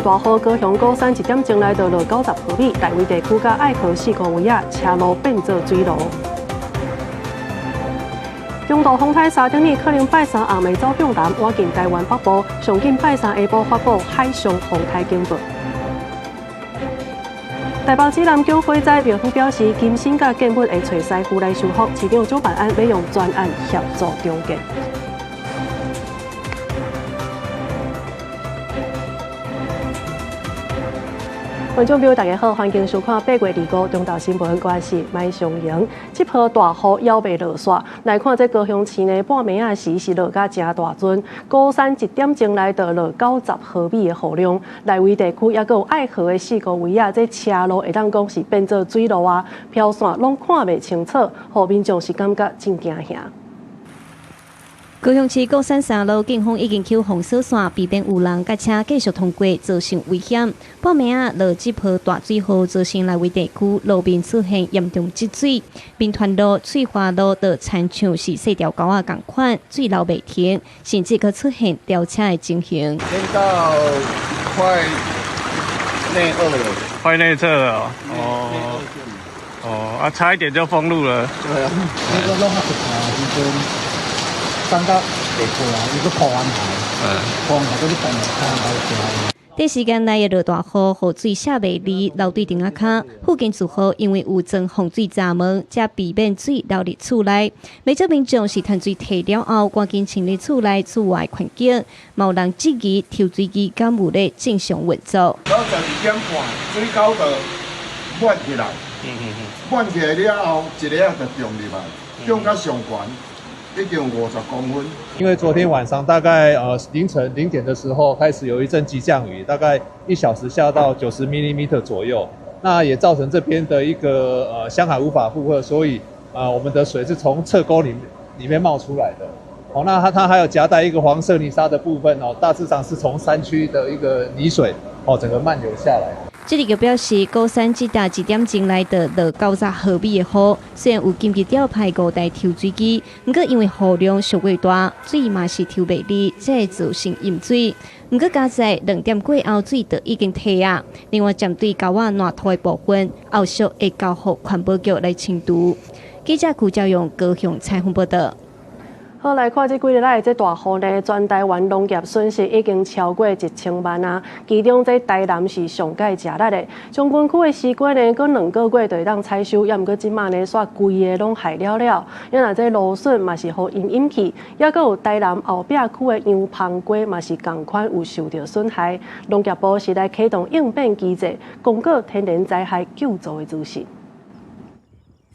大雨，高雄高山1点钟来到了90毫米，内围地区甲爱河4个位啊，车路变做水路。中度风台3点可能拜三暗暝走向南，晚近台湾北部，上紧拜三下晡发布海上风台警报。台北市南区火灾庙方表示，金星甲建物会找师傅来修复，市长蒋万安要用专案协助重建。观众朋友大家好，欢迎收看8月25中昼新闻，我是麦尚莹。这波大雨还未落煞，来看这高雄市呢，半暝啊时是落甲真大阵，高山1点钟来到了90毫米的雨量，内围地区也有爱河的4个位啊，这车路会当讲是变做水路啊，飘线拢看袂清楚，互民众是感觉真惊吓。高雄市高山3路警方已经扣封锁线，避免有人甲车继续通过，造成危险。半暝啊，落这波大水后，造成内围地区路面出现严重积水，滨团路、翠华路都亲像是细条沟啊同款，水流袂停，甚至可出现飙车的情形。先到快内2了，快内侧了哦，差一点就封路了。对啊，那个弄下上到地区啊，伊个破完台，破完台都是搬来看短时间内的落大雨，雨水下袂离，流对顶啊卡。附近住户因为有装防水闸门，才避免水流入厝内。每者民众是趁水退了后，赶紧清理厝内厝外环境。有人质疑抽水机敢有咧正常运作。到12点半，水沟就满起来，满起来了后，一个就中入来，中到上悬。已经50公分。因为昨天晚上大概凌晨0点的时候开始有一阵急降雨，大概1小时下到90 mm 左右，那也造成这边的一个箱海无法负荷，所以我们的水是从侧沟里面冒出来的。那它还有夹带一个黄色泥沙的部分大致上是从山区的一个泥水整个漫流下来。这里就表示，高山这搭1点钟来到落90毫米的雨，虽然有紧急调派5台抽水机，不过因为雨量属过大，水嘛是抽袂离，才会造成淹水。不过加在2点过后，水就已经退啊。另外，针对沟仔烂土的部分，后续会交予环保局来清除。记者顾兆勇高雄采访报道。好，来看这几日来这大雨呢，全台湾农业损失已经超过1000万啊。其中这台南是上界吃力的，将军区的西瓜呢，搁2个月就会当采收，也毋过即马呢，煞规个拢害了了。因若这芦笋嘛是互因引起，也搁有台南后壁区的洋芳瓜嘛是同款有受到损害。农业部是来启动应变机制，公告天然灾害救助的资讯。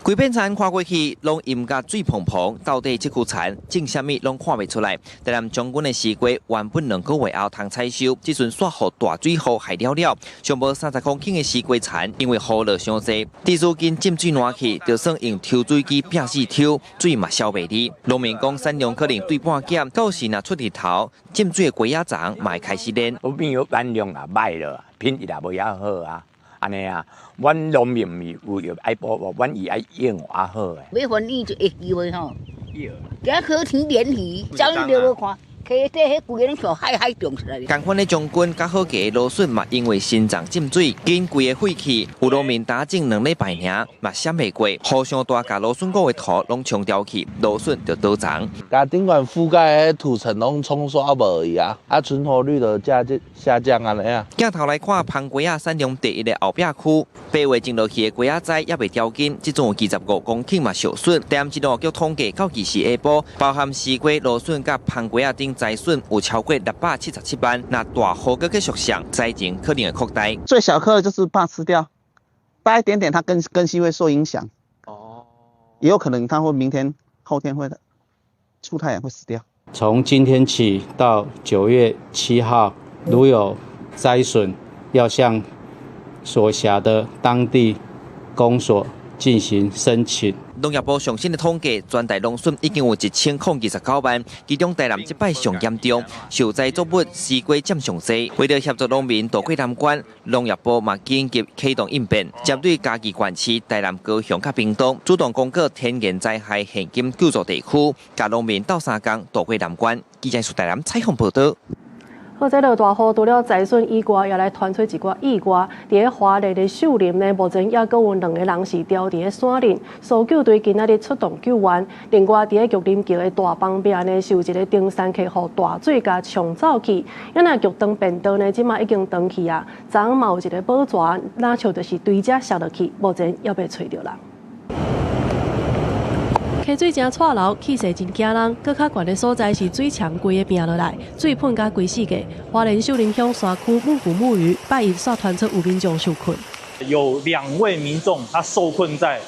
规片田看过去，拢淹甲水蓬蓬，到底这区田种啥物拢看袂出来。台南将军的西瓜原本2个月后通采收，即阵煞予大水雨害了了，上无30公顷的西瓜田，因为雨落伤济，地势近浸水烂去，就算用抽水机拼死抽，水嘛消袂离。农民讲产量可能对半减，到时若出日头，浸水的瓜仔丛嘛会开始烂。我变有产量也歹了，品质也无遐好啊。安尼啊，阮农民咪有要爱保护，阮伊爱用较好诶。要分你就会机会吼，今好天连鱼，照你了看。溪底迄规个拢像海中出来。同款的将军甲好价的芦笋嘛，因为心脏浸水，紧规个废弃。有农民打种2礼拜尔，嘛闪袂过，互相大甲芦笋果的土拢冲掉去，芦笋就倒长。甲顶管覆盖的土层拢冲刷无去啊，存活率就下降安尼啊。镜头来看，芳瓜仔产量第1的后壁区，8月种落去的瓜仔栽也未掉紧，即种有25公顷嘛受损。台南市农业局统计，到期时下晡，包含西瓜、芦笋甲芳瓜仔等栽笋有超过677万，那大雨搁继续上，灾情可能会扩大。最小颗的就是怕吃掉，大一点点它根系会受影响。也有可能它会明天、后天会出太阳会死掉。从今天起到9月7号，如有灾损，要向所辖的当地公所进行申请。农业部上新的统计，全台农损已经有1029万，其中台南这摆上严重，受灾作物西瓜占上多。为了协助农民渡过难关，农业部嘛紧急启动应变，针对嘉义县市、台南、高雄甲屏东，主动公告天然灾害现金救助地区，甲农民斗3天渡过难关。记者从台南采访报道。好，这落大雨除了财损以外，也来传出一寡意外。伫个花莲的秀林呢，目前也阁有2个人是掉伫个山林，搜救队今仔日出动救援。另外，伫个玉林桥的大旁边呢，是有一个登山客互大水甲冲走去。因那玉灯便当呢，即马已经登去啊。昨昏嘛有一个宝泉，哪像就是对遮摔落去，目前也被找着人。溪水真错流，气势真惊人。搁较悬的所在是水墙规个平落来，水喷甲规世界。花莲秀林乡山区木谷木鱼拜一煞传出有民众受困，有2位民众他受困在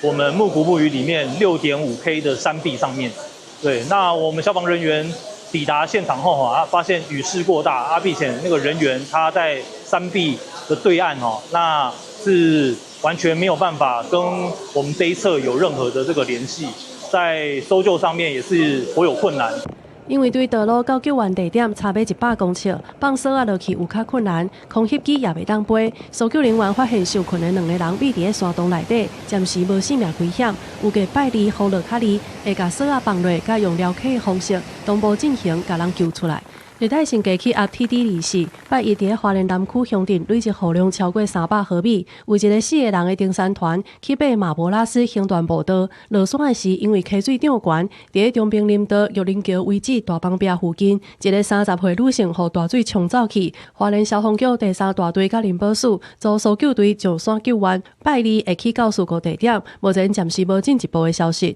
我们木谷木鱼里面6.5K 的山壁上面。对，那我们消防人员抵达现场后发现雨势过大，并且那个人员他在山壁的对岸那是完全没有办法跟我们这一侧有任何的这个联系，在搜救上面也是颇有困难。因为对道路到救援地点差要100公尺，放绳落去有较困难，空翕机也袂当飞。搜救人员发现受困的2个人匿伫山洞内底，暂时无性命危险。有个拜利呼落卡利，会甲绳放落，甲用撩起的方式同步进行，甲人救出来。热带性低气压 TD24拜一伫花莲南区乡镇累积雨量超过300毫米，为一个4个人的登山团去爬马博拉斯横断步道，落山时因为溪水涨悬，伫中平林道玉林桥遗址大旁边附近，一个30岁女性互大水冲走去。花莲消防局第3大队甲林保署遭搜救队上山救援，拜二会去到事故地点，目前暂时无进一步的消息。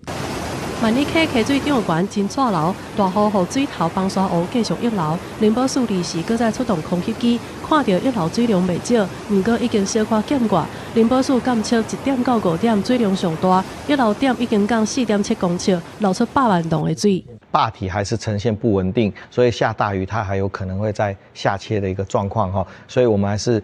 万里溪溪水涨悬真错流，大雨互水头崩沙湖继续溢流。林保署临时搁再出动空翕机，看到溢流水量袂少，不过已经小可减挂。林保署监测1点到5点水量上大，溢流点已经降4.7公尺，流出8万吨的水。坝体还是呈现不稳定，所以下大雨它还有可能会在下切的一个状况哈，所以我们还是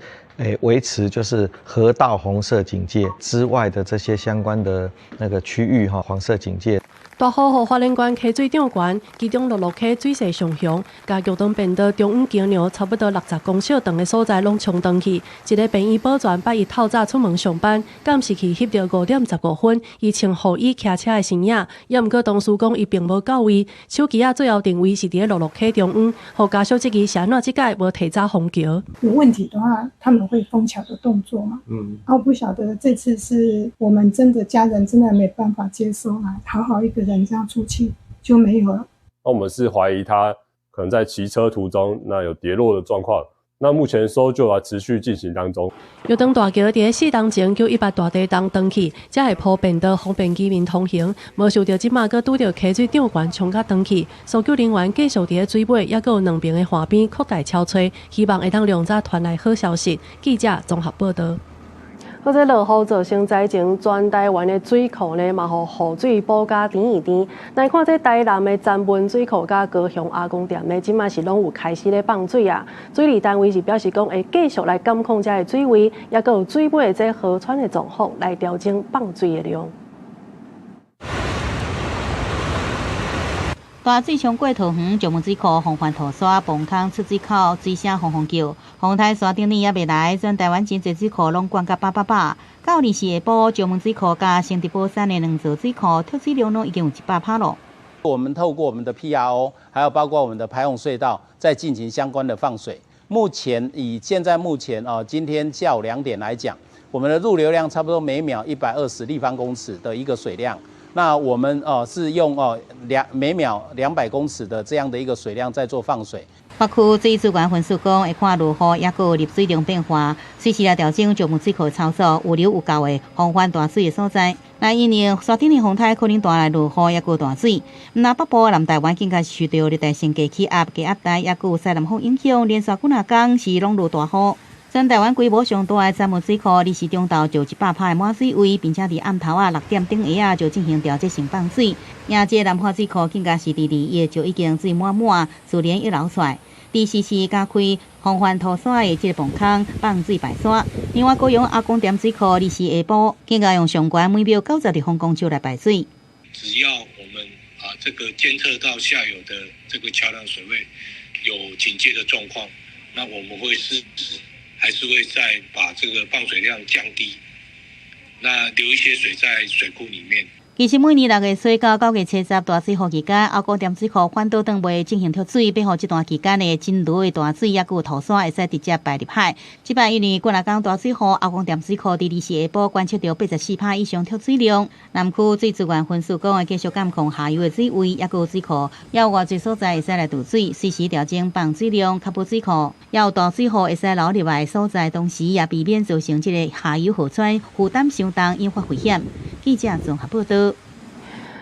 维持就是河道红色警戒之外的这些相关的那个区域黄色警戒。大雨互花莲县溪水涨悬，其中66溪水势上涨，甲玉东变道中央桥梁差不多60公尺长的所在拢冲断去。一个便衣保全拜一透早出门上班，监视器翕到5点15分，伊穿雨衣骑车的身影。也毋过同事讲伊并无到位，手机最后定位是伫66溪中央，互家属质疑是安怎即届无提早封桥。有问题的话，他们会封桥的动作嘛？然后不晓得这次是我们真的家人真的没办法接受啊，好好一个人这样出去就没有了。那我们是怀疑他可能在骑车途中那有跌落的状况。那目前搜救持续进行当中。玉东大桥伫4天前叫100大地动登去，才会铺便道方便居民通行。无想到即马阁拄到溪水涨悬，冲甲登去。搜救人员继续伫个水尾，也阁有2边的河边扩大敲吹，希望会当量早传来好消息。记者综合报道。或者落雨造成灾情，全台湾的水库呢，嘛互雨水补加甜一甜。来看这台南的詹文水库甲高雄阿公店呢，即马是拢有开始咧放水啊。水利单位是表示讲会继续来监控这个水位，也阁有水尾的这河川的状况来调整放水的量。大水冲过桃园石门水库洪泛土沙崩坑出水口，水声轰轰叫。洪台山顶呢也未来，全台湾真侪水库拢灌甲饱饱饱。到24下晡，石门水库加圣地宝山的2座水库脱水量呢已经有100%了。我们透过我们的 PRO， 还有包括我们的排洪隧道，在进行相关的放水。目前今天今天下午2点来讲，我们的入流量差不多每秒120立方公尺的一个水量。那我们是用每秒200公尺的这样的一个水量在做放水。北区水资源分署讲，会看落雨也有入水量变化，随时来调整石门水库操作有流有够的防范大水的所在。那因为山顶的风台可能带来落雨也有大水，那北部南台湾更加是受到热带性低气压带也有西南风影响，连续几若天是拢落大雨。全台湾规模上大的詹文水库，日时中昼就100%的满水位，并且伫暗头6点钟下就进行调节性放水。也这南华水库更加是伫2月就已经水满满，自然一流出来。第4次加开洪泛土沙的这个棚坑放水排沙。另外，高雄阿公店水库日时下晡更加用上悬每秒90立方公尺来排水。只要我们这个监测到下游的这个桥梁水位有警戒的状况，那我们会还是会再把这个放水量降低，那留一些水在水库里面。其实每年6月底到9月初10大水雨期间，澳高点水库反倒转为进行跳水，备予这段期间的真多的大水，也有土沙会使直接排入海。这摆因为过来讲大水雨，澳高点水库伫2时下晡观测到84%以上跳水量。南区水资源分署讲会继续监控下游的水位，也有水库，也有偌侪所在会使来渡水，随时调整放水量，确保水库也有大水雨会使流入来的所在，同时也避免造成这个下游河川负担伤重，引发危险。记者综合报道。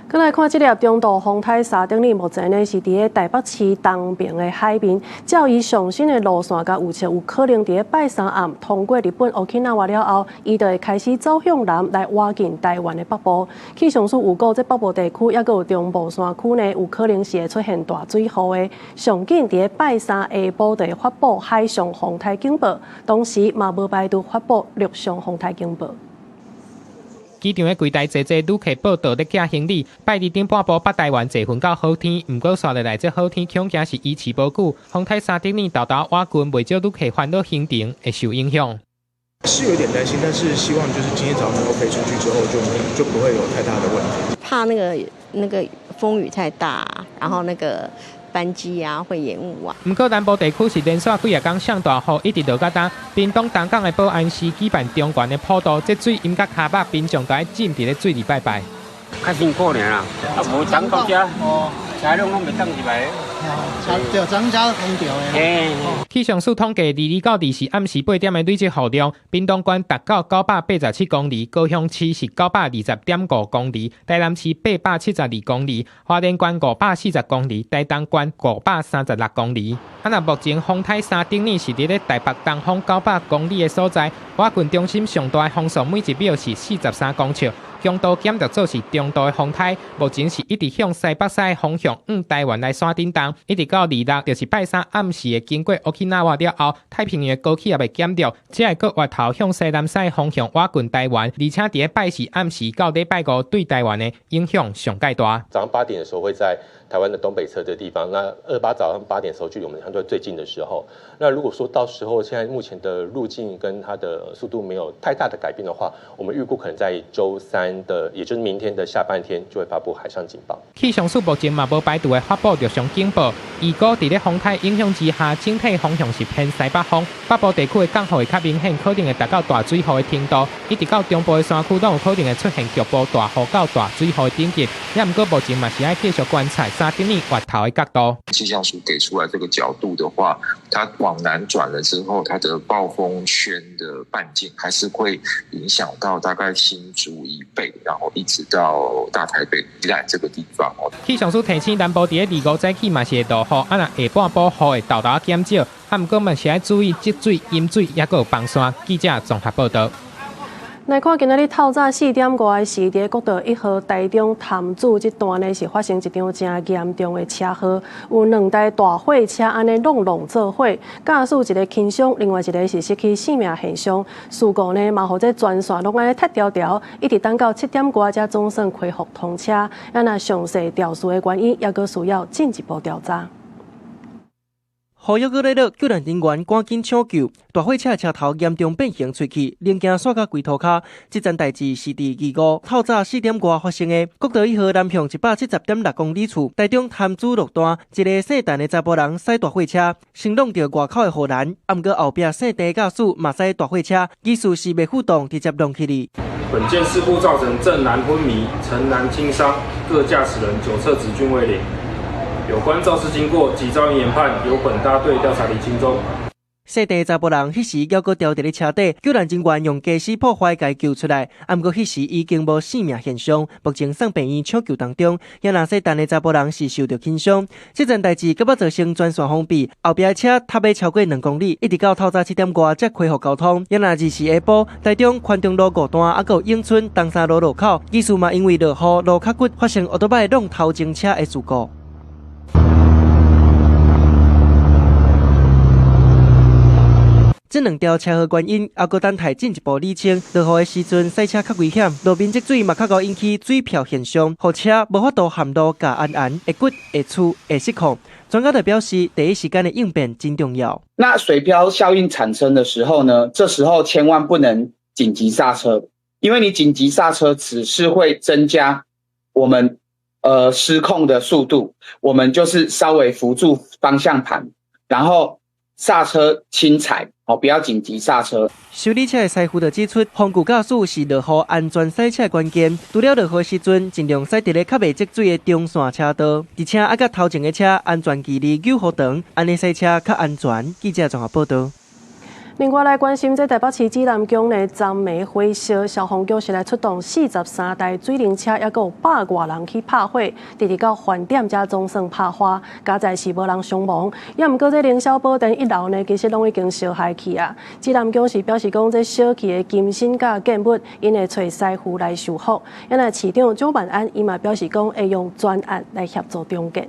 再来看这粒中度风台沙丁里，目前呢是伫个台北市东边的海面，照伊上新的路线甲预测，有可能伫个拜三暗通过日本 Okinawa 了后，伊就会开始走向南来挖进台湾的北部。气象署预告，这北部地区也有中部山区呢，有可能是会出现大水雨的。上紧伫个拜三下晡就会发布海上风台警报，同时嘛无排除发布陆上风台警报。机场的柜台坐旅客报道咧寄行李，拜日顶半晡北台湾坐云到好天，毋过刷落来这好天恐惊是依持无久，风台沙丁呢豆豆瓦群，未少旅客烦恼行程会受影响。是有点担心，但是希望就是今天早上能够飞出去之后，就不会有太大的问题。怕那个风雨太大，然后那个班机啊会延误啊。不过南部地区是连续几日天上大雨，一直落到今。屏东东港的保安市举办中原的普渡，这水淹到骹肉，民众都爱浸伫咧水里拜拜。较辛苦尔啦，无涨到遮，车辆拢袂当入来。就涨价空调的。气象署统计，22到24暗时8点的累积雨量，屏东县达到987公里，高雄市是920.5公里，台南市872公里，花莲县540公里，台东县536公里。目前风台沙丁呢是伫咧台北东方900公里的所在，我郡中心上大的风速每1秒是43公尺。强度减弱做是中度的风台，目前是一直向西北西的方向往台湾来山顶动，一直到26，就是拜三暗时的经过 Okinawa 了后，太平洋的高气也未减弱，只会搁越头向西南西的方向挖近台湾，而且伫咧拜四暗时到礼拜5对台湾的影响上介大。早上8点的时候会在台湾的东北侧的地方，那28早上8点的时候距离我们相对最近的时候，那如果说到时候现在目前的路径跟它的速度没有太大的改变的话，我们预估可能在周3的，也就是明天的下半天就会发布海上警报。气象署目前嘛无排除会发布陆上警报，预估伫咧风台影响之下，整体方向是偏西北风，北部地区的降雨会较明显，可能会达到大水雨的程度，一直到中部的山区都有可能会出现局部大雨到大水雨的等级。也毋过目前嘛是要继续观察沙丁鱼越头的角度。气象署给出来这个角度的话，它往南转了之后，它的暴风圈的半径还是会影响到大概新竹以北，然后一直到大台北宜兰这个地方哦。气象署提醒南部伫咧25早起嘛是会大雨，下半晡雨会豆豆减少，毋过嘛是要注意积水、淹水，也有崩山。记者综合报道。来看今仔日透早4点外，是伫国道1号台中潭子这段呢，是发生一场真严重的车祸，有2台大货车安尼弄做伙，驾驶一个轻伤，另外一个是失去性命现象。事故呢，嘛，互这全线拢安尼拆条条，一直等到7点外才总算恢复通车。那详细肇事的原因，也阁需要进一步调查。雨约搁来了，救援人员赶紧抢救，大货车车头严重变形出去，零件摔到规涂骹。这件代志是伫25透早4点外发生的。国道1号南向170.6公里处，台中潭子路段，一个姓陈的查甫人驶大货车，先弄到外口的护栏，毋过后壁姓陈驾驶嘛驶大货车，疑似是未负动直接弄起哩。本件事故造成郑男昏迷、陈男轻伤，各驾驶人酒测值均为0。有关肇事经过及肇因研判，由本大队调查厘清中。姓陈查甫人迄时还阁吊伫咧车底，救援人员用家私破坏甲救出来，毋过迄时已经无性命现象，目前送病院抢救当中。也那姓陈的查甫人是受到轻伤。这件代志搁要造成全线封闭，后壁的车踏要超过2公里，一直到透早7点外才恢复交通。也那24下晡，台中宽中路5段，还有永春东山路路口，疑似嘛因为落雨路较骨，发生奥多摆弄头前车的事故。这2条车祸原因，还阁等待进一步厘清。落雨的时阵，赛车较危险，路边积水嘛较高引起水漂现象，互车无法度含路加安，会骨、会触、会失控。专家就表示，第一时间的应变真重要。那水漂效应产生的时候呢，这时候千万不能紧急刹车，因为你紧急刹车只是会增加我们失控的速度，我们就是稍微扶住方向盘，然后刹车轻踩，不要紧急刹车。修理车的师傅就指出，防固驾驶是落雨安全赛车的关键。除了落雨时阵，尽量驶伫咧较未积水的中线车道，而且甲头前的车安全距离9毫长，安尼赛车较安全。记者综合报道。另外来关心，这台北市指南宫的昨暝火烧，消防局是来出动43台水灵车，也有100多人去拍火，直直到饭店才总算拍花。加在是无人伤亡，也毋过这凌霄宝殿1楼呢，其实拢已经烧坏去啊。指南宫是表示讲，这烧去的金身甲建物，因会找师傅来修复。因为市长周万安伊嘛表示讲，会用专案来协助重建。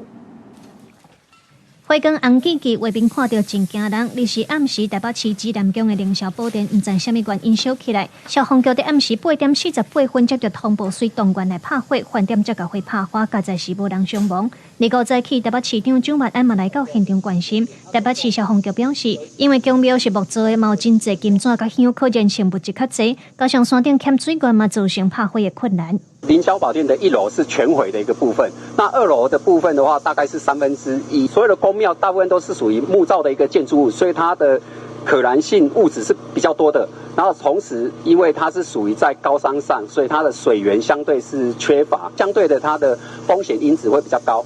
火光红记记，外宾看到真惊人。日是暗时，台北市指南宫的凌霄宝殿，毋知什么原因烧起来。消防局在暗时8点48分接到通报，随动员来拍火，饭店才甲火拍花，加在是无人伤亡。2早起，台北市长蒋万安嘛来到现场关心。台北市消防局表示，因为宫庙是木造的，嘛有真侪金砖甲香，可燃性物质较侪，加上山顶欠水源嘛，造成拍火的困难。凌霄宝殿的1楼是全毁的一个部分，那2楼的部分的话，大概是1/3。所有的宫庙大部分都是属于木造的一个建筑物，所以它的可燃性物质是比较多的。然后同时，因为它是属于在高山上，所以它的水源相对是缺乏，相对的它的风险因子会比较高。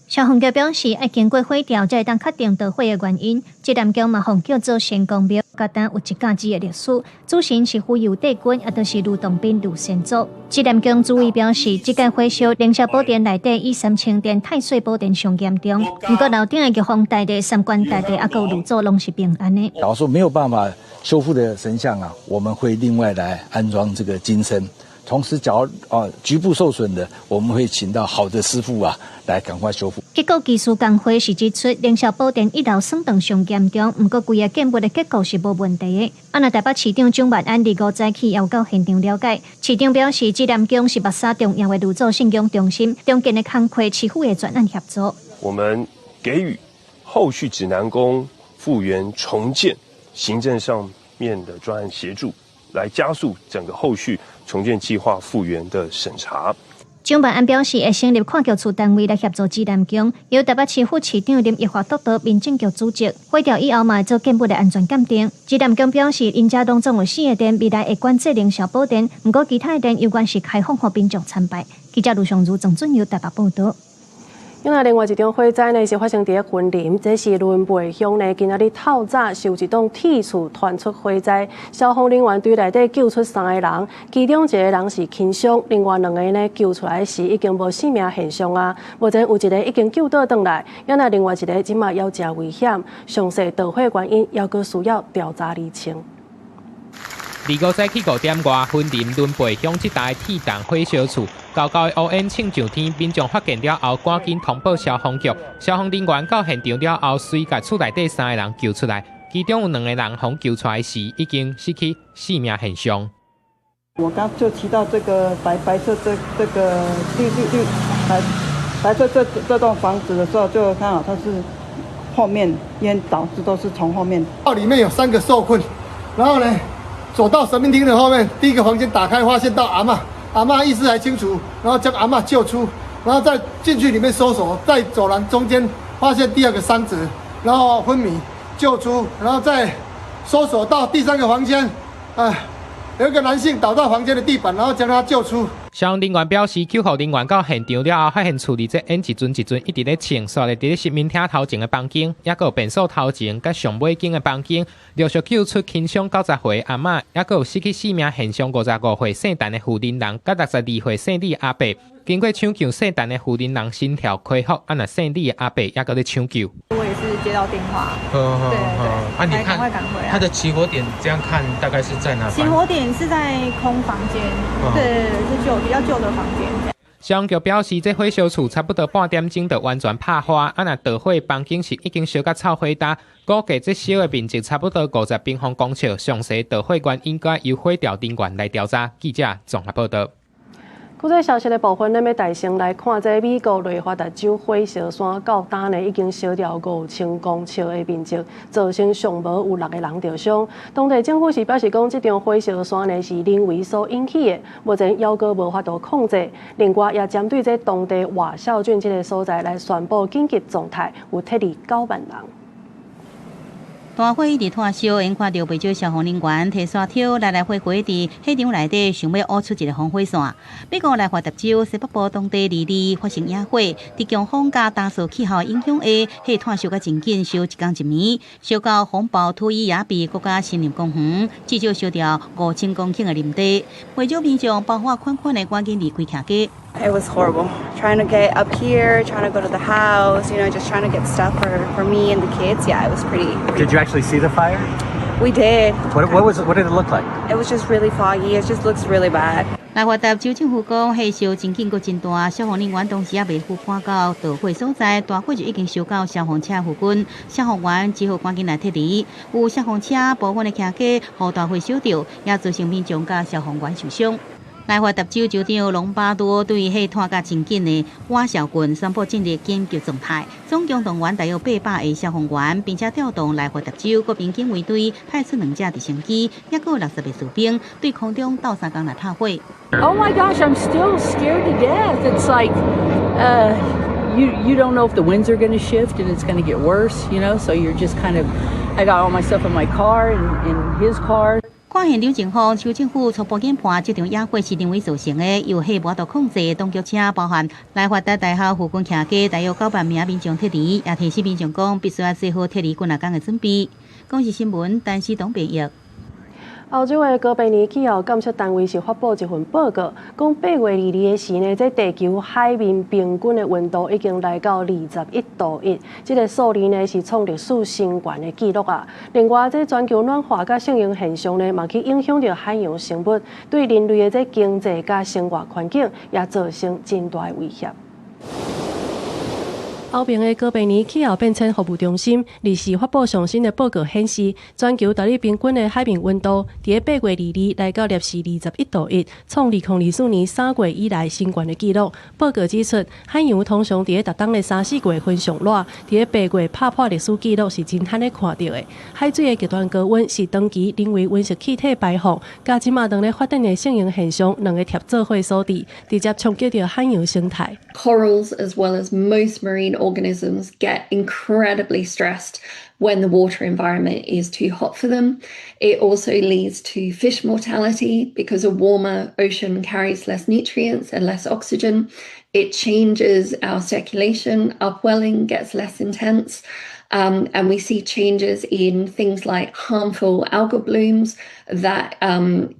消防局表示，要经过火调才会当确定导火的原因。指南宫嘛，奉叫做仙公庙，高达有1架子的历史。主神是傅油帝君，也就是卢洞宾卢先祖。指南宫主委表示，这届火烧凌霄宝殿内底以3000殿太岁宝殿上严重，不过楼顶的玉皇大帝、三官大帝，还有炉灶拢是平安的。假如说没有办法修复的神像啊，我们会另外来安装这个金身。同时，假如局部受损的，我们会请到好的师傅啊来赶快修复。结果技术工会是指出，凌霄宝殿1楼损动上严重，不过规个建物的结构是无问题的。那台北市长蒋万安2早起也有到现场了解，市长表示，指南宫是目沙重要的炉灶信用中心，中间的工课市府的专案协助。我们给予后续指南宫复原重建行政上面的专案协助，来加速整个后续重建计划复原的审查。蒋万安表示，会成立看局处单位来协助指南宫，由台北市副市长林奕华督导民政局主席。火调以后嘛会做建物的安全鉴定。指南宫表示，因家当中有4个殿，未来会管制凌霄宝殿，不过其他的殿有关是开放给民众参拜。记者卢尚如、郑准由台北报道。另外一场火灾呢是发生在云林，这是仑背乡呢，今仔日透早受一栋铁厝传出火灾，消防人员对内底救出3个人，其中1个人是轻伤，另外2个呢救出来是已经无生命现象啊。目前有1个已经救倒转来，另外1个即马还真危险，详细导火原因还佫需要调查厘清。2早起5点外，云林仑背乡一带铁档火烧厝，高高的乌烟冲上天，民众发现了后，赶紧通报消防局。消防人员到现场了后，随甲厝内底3个人救出来，其中有2个人从救出来时已经失去生命现象。我刚就提到这个白色这个白色这栋房子的时候，就看好它是后面烟导致都是从后面。里面有3个受困，然后呢？走到神明厅的后面，第1个房间打开，发现到阿嬷意识还清楚，然后将阿嬷救出，然后再进去里面搜索，在走廊中间发现第2个伤者，然后昏迷救出，然后再搜索到第3个房间，有一个男性倒到房间的地板，然后将他救出。消防人员表示，救护人员到现场了后，发现厝里这烟一阵一直咧清，刷咧伫咧神明厅头前的房间，也有便所头前甲上尾间的房间，陆续救出轻伤90岁阿嬷，也有失去生命现象55岁姓陈的妇人人，甲62岁姓李阿伯。经过抢救，姓陈的妇人人心跳恢复，姓李的阿伯也搁咧抢救。我也是接到电话，对，你看他的起火点，这样看大概是在哪？起火点是在空房间，对，是比较旧的房间。消防局表示，这火烧厝差不多半点钟就完全拍花，导火房间是已经烧到臭火大，估计这烧的面积差不多50平方公尺。详细导火原因该由火调人员来调查。记者综合报道。古在消息的部分，咱要大先来看这美国内华达州火烧山到今呢已经烧掉5000公尺的面积，造成上无有6个人受伤。当地政府是表示讲，这场火烧山呢是人为所引起的，目前犹阁无法度控制。另外，也针对这当地外校郡这个所在来宣布紧急状态，有撤离9万人。大火一直拖烧，因看到不少消防人员提沙条来回伫火场内底，想要挖出一个防火线。美国内华达州西北部当地2日发生野火，伫强风加大数气候影响下，火炭烧甲真紧，烧一天一暝，烧到风暴土伊野比国家森林公园，至少烧掉5000公顷的林地。为少民众包括款款的赶紧离开徛家。It was horrible. Trying to get up here, trying to go to the house, just trying to get stuff for me and the kids. Yeah, it was pretty. Did you actually see the fire? We did. What did it look like? It was just really foggy. It just looks really bad. 内华达州政府讲，火烧真紧，阁真大，消防人员当时也未赴赶到导火所在，大火就已经烧到消防车附近，消防员只好赶紧来撤离。有消防车部分的徛家，互大火烧到，也造成民众甲消防员受伤。内华达州州长隆巴多对火炭甲真紧的瓦小郡宣布进入紧急状态，总共动员大约800个消防员，并且调动内华达州国民警卫队派出2架直升机，也有60个士兵对空中斗3工来拍火。Oh my gosh, I'm still scared to death. It's like, you don't know if the winds are going to shift and it's going to get worse, so you're just kind of, I got all my stuff in my car and in his car. 看现场情况，州政府初步研判，这场野火是人为造成的，由火无法度控制。当局车包含内华达大学附近徛家，大约9万名民众撤离，也提醒民众讲，必须要做好撤离几啊天的准备。公视新闻，陈思东编译。澳洲的哥贝尼气候监测单位是发布一份报告，讲8月2日的时呢，这地球海面平均的温度已经来到21°1，这个数字呢是创历史新高的纪录啊。另外，这全球暖化甲适应现象呢，嘛去影响到海洋生物，对人类的这经济甲生活环境也造成真大威胁。欧盟的哥贝尼气候变迁服务中心日时发布上新的报告显示，全球大陆平均的海面温度伫8月2日来到摄氏21°1，创2024年3月以来新高的纪录。报告指出，海洋通常伫逐冬的3-4月份上热，伫8月打破历史纪录是真罕的看到的。海水的极端高温是长期人为温室气体排放，加即马当咧发展的适应现象两个贴做伙所致，直接冲击到海洋生态。Corals, as well as most marine organisms, get incredibly stressed when the water environment is too hot for them. It also leads to fish mortality because a warmer ocean carries less nutrients and less oxygen. It changes our circulation, upwelling gets less intense, and we see changes in things like harmful algal blooms that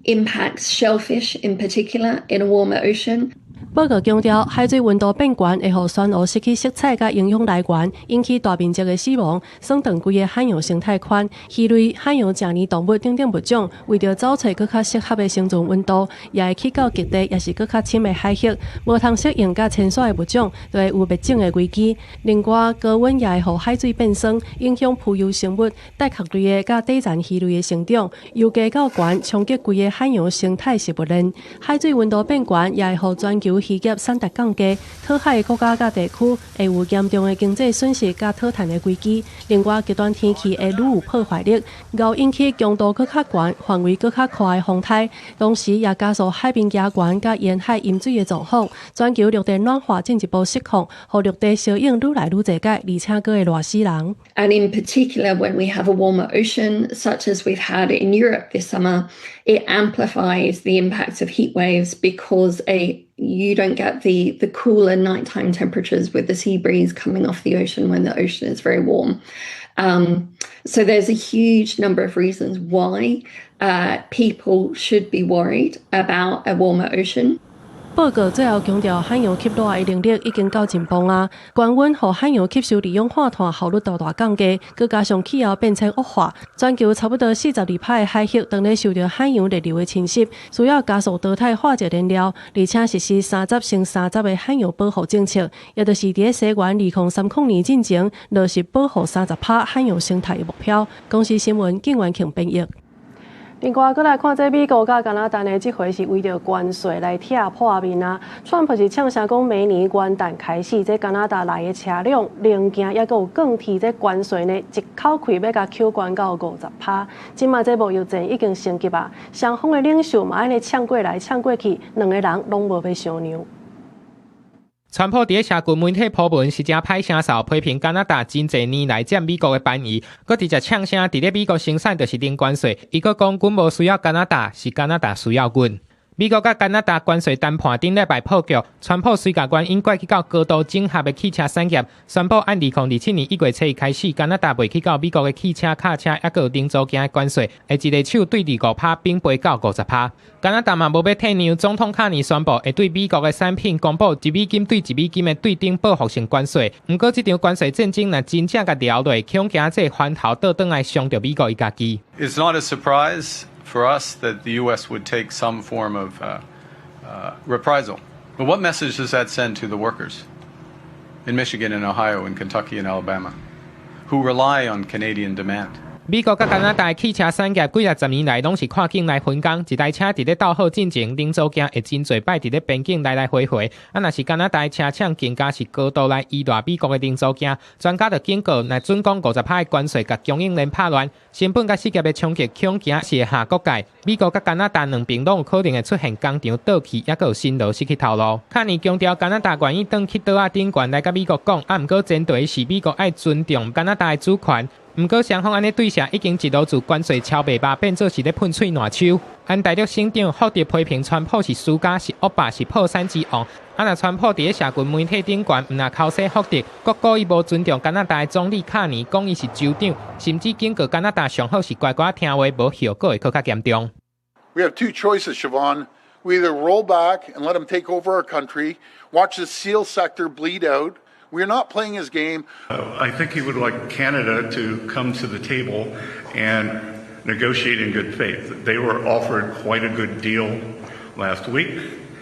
impacts shellfish in particular in a warmer ocean. 报告强调，海水温度变高会互珊瑚失去色彩甲营养来源，引起大面积的死亡，损断规个海洋生态圈。鱼类、海洋正年动物等物种，为着找找更较适合的生存温度，也会去到极地，也是更较深的海域。无通适应甲迁徙的物种，就会有灭种的危机。另外，高温也会互海水变酸，影响浮游生物、带壳类的甲底层鱼类的生长，油价较悬，冲击规个海洋生态食物链。海水温度变悬，也会互全球渔业产值降低，讨海的国家甲地区会有严重的经济损失甲讨碳的危机。另外，极端天气会愈有破坏力，会引起强度更较悬、范围更较宽的风台，同时也加速海平压悬甲沿海淹水的状况。全球陆地暖化进一步失控，互陆地效应愈来愈济界，而且佫会热死人。And in particular, when we have a warmer ocean, such as we've had in Europe this summer, it amplifies the impacts of heat waves because you don't get the cooler nighttime temperatures with the sea breeze coming off the ocean when the ocean is very warm. So there's a huge number of reasons why people should be worried about a warmer ocean. 报告最后强调，海洋吸热的能力已经到尽崩啊！高温和海洋吸收利用化碳效率大大降低，佮加上气候变迁恶化，全球差不多42%的海域当咧受到海洋热流的侵袭，需要加速淘汰化石燃料，而且实施30+30的海洋保护政策，也就是伫西元2030年进前落实保护30%海洋生态的目标。公司新闻，景元庆编译。另外，再来看这美国甲加拿大呢，这回是为着关税来拆破面啊。川普是呛声讲，明年元旦开始，这加拿大来的车辆零件，也有更替这关税呢，一口气要甲扣关到50%。今嘛这贸易战已经升级啊，双方的领袖嘛安尼呛过来呛过去，两个人拢无要相让。川普伫社群媒体普文是正歹声哨，批评加拿大真侪年来占美国的便宜，佮直接呛声伫咧美国生产就是零关税。伊佮讲，阮无需要加拿大，是加拿大需要阮。美国甲加拿大关税谈判顶礼拜破局，川普随甲原因拐去到高度整合的汽车产业，宣布按2027年1月7日开始，加拿大袂去到美国的汽车、卡车，还有零组件的关税，会一个手对25%并飞到50%。加拿大嘛无要退让，总统卡尼宣布会对美国的产品公布1美金对1美金的对顶报复性关税。不过，这场关税战争若真正甲聊落，恐惊这翻头倒转来伤着美国伊家己。It's not a surprise for us that the U.S. would take some form of reprisal. But what message does that send to the workers in Michigan and Ohio and Kentucky and Alabama who rely on Canadian demand?美国甲加拿大的汽车产业几10年来拢是跨境来分工，一台车伫咧倒好进前，零组件会真侪摆伫咧边境来来回回。若是加拿大的车厂更加是高度来依赖美国的零组件，专家就警告，若准讲50%的关税甲供应链拍乱，成本甲失业的冲击恐惊是会下国界。美国甲加拿大两边拢有可能会出现工厂倒去，也有新劳失去头路。卡尼强调，加拿大愿意转去岛仔顶悬来甲美国讲，毋过前提是美国爱尊重加拿大的主权。不过，双方安尼对峙已经一路自关税超尾巴变做是咧喷嘴烂手。安大陆省长福特批评川普是输家，是恶霸，是破产之王。若川普伫咧社群媒体顶悬，毋若口说福特，佮故意无尊重加拿大的总理卡尼，讲伊是州长，甚至警告加拿大上好是乖乖听话，无效果会更加严重。We have two choices, Siobhan. We either roll back and let him take over our country, watch the SEAL sector bleed out. We're not playing his game. I think he would like Canada to come to the table and negotiate in good faith. They were offered quite a good deal last week.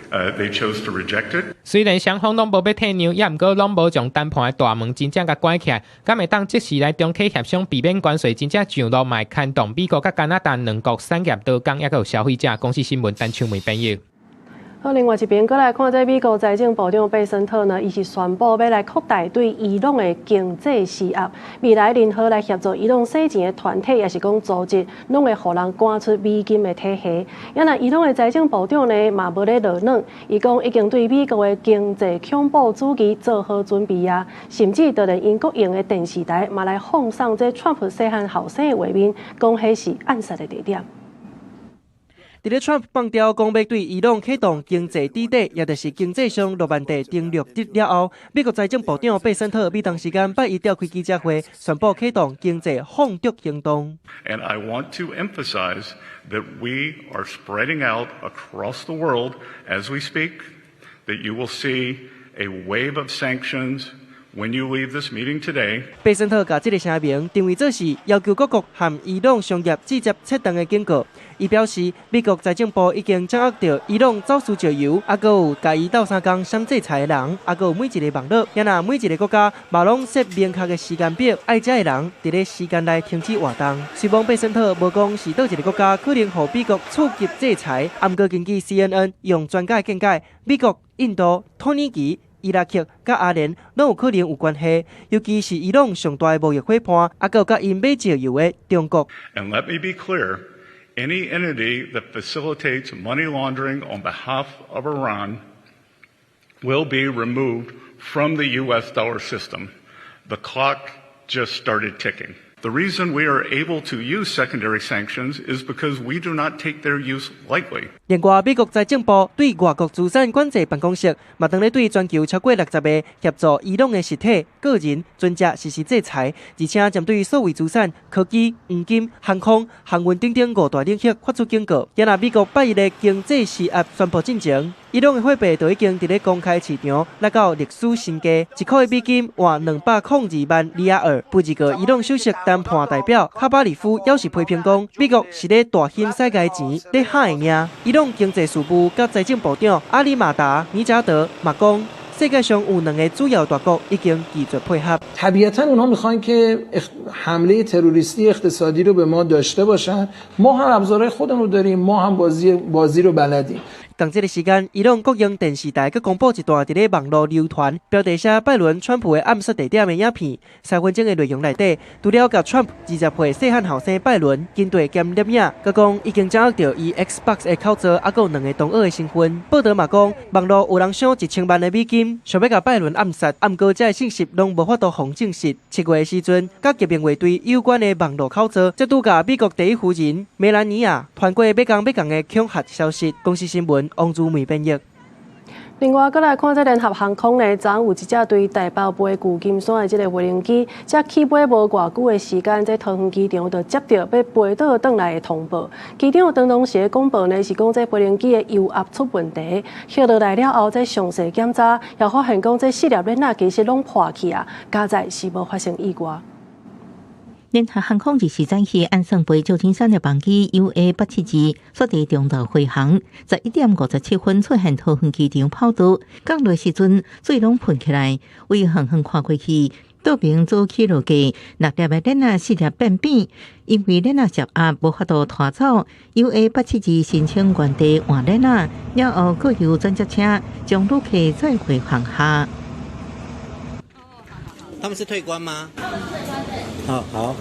They chose to reject it. 虽然双方拢无要退让，也毋过拢无将谈判的大门真正甲关起来，敢会当即时来中企协商避免关税真正上路，嘛牵动美国甲加拿大两国产业劳工，也有消费者。公司新闻单唱媒朋友。好，另外一边，过来看这美国财政部长贝森特呢，伊是宣布要来扩大对伊朗的经济施压，未来任何来协助伊朗洗钱的团体，也是讲组织，拢会互人赶出美金的体系。也那伊朗的财政部长呢，嘛无咧落软，伊讲已经对美国的经济恐怖主义做好准备啊，甚至就连英国营的电视台嘛来放送这川普细汉后生的画面，讲迄是暗杀的地点。伫咧 Trump 放调讲要对伊朗启动经济抵制，也就是经济上诺曼底登陆了后，美国财政部长贝森特美当时间8日召开记者会，宣布启动经济放逐行动。And I want to emphasize that we are spreading out across the world as we speak, that you will see a wave of sanctions.When you leave this meeting today， 贝森特把这个声明定位做是要求各国和伊朗商业直接切断的警告。伊表示，美国财政部已经掌握到伊朗走私石油，还有甲伊斗相共相制裁的人，还有每一个网络，也那每一个国家嘛拢设明确的时间表，爱遮的人伫咧时间内停止活动。虽然贝森特无讲是倒一个国家可能互美国触及制裁，不过根据 CNN 用专家的见解，美国、印度、土耳其、伊拉克甲阿联拢有可能有关系，尤其是伊朗上大的贸易伙伴，还有甲因买石油的中国。And let me be clear, any entity that facilitates money laundering on behalf of Iran will be removed from the U.S. dollar system. The clock just started ticking. The reason we are able to use secondary sanctions is because we do not take their use lightly. 另外，美国财政部对外国资产管制办公室嘛，当咧对全球超过60个协助伊朗的实体、个人、专家实施制裁，而且针对所谓资产、科技、黄金、航空、航运等5大领域发出警告。也那美国8日的经济施压宣布进前，伊朗的货币就已经伫咧公开市场来到历史新高，1块美金换202万里亚尔。不一个伊朗首席谈判代表卡巴里夫要是批评讲，美国是咧大兴世界钱，咧喊的赢。伊朗经济事务甲财政部长阿里马达尼加德嘛讲，世界上有2个主要大国已经拒绝配合。طبیعتاً اونها میخوان که حمله تروریستی اقتصادی رو به ما داشته باشن. ما هم ابزارهای خودمون رو داریم، ما هم بازی رو بلدیم.同这个时间，伊朗国营电视台佮公布一段伫咧网络流传，标题写拜伦、川普的暗杀地点的影片。3分钟的内容内底，除了甲川普20岁细汉后生拜伦军队兼摄影，佮讲已经掌握到伊 Xbox 的口罩，还佮2个同学的身份。报道嘛讲，网络有人赏1000万的美金，想要甲拜伦暗杀，暗过这个信息拢无法度互证实。7月的时阵，甲革命卫队有关的网络口罩，则拄甲美国第一夫人梅兰妮亚传过要讲的恐吓消息。公司新闻。王祖梅编译。另外，再来看这联合航空呢，昨有一只对大包飞旧金山的这个飞行机，才起飞无偌久的时间，这桃园机场就接到要飞倒转来的通报。机长当时的公报呢是讲，这飞行机的油压出问题，下落来了后，再详细检查，也发现讲这4粒链仔其实拢破去啊，加载是无发生意外。联合航空24早起按算飞旧金山的班机 UA872锁定中岛飞航，11点57分出现桃园机场跑道，降落时阵水拢喷起来，为远远看过去，道边做起落架，6粒的链仔4粒变扁，因为链仔接压无法度拖走 ，UA872申请原地换链仔，了后各由转接车将旅客再回航下。他们是退关吗？好。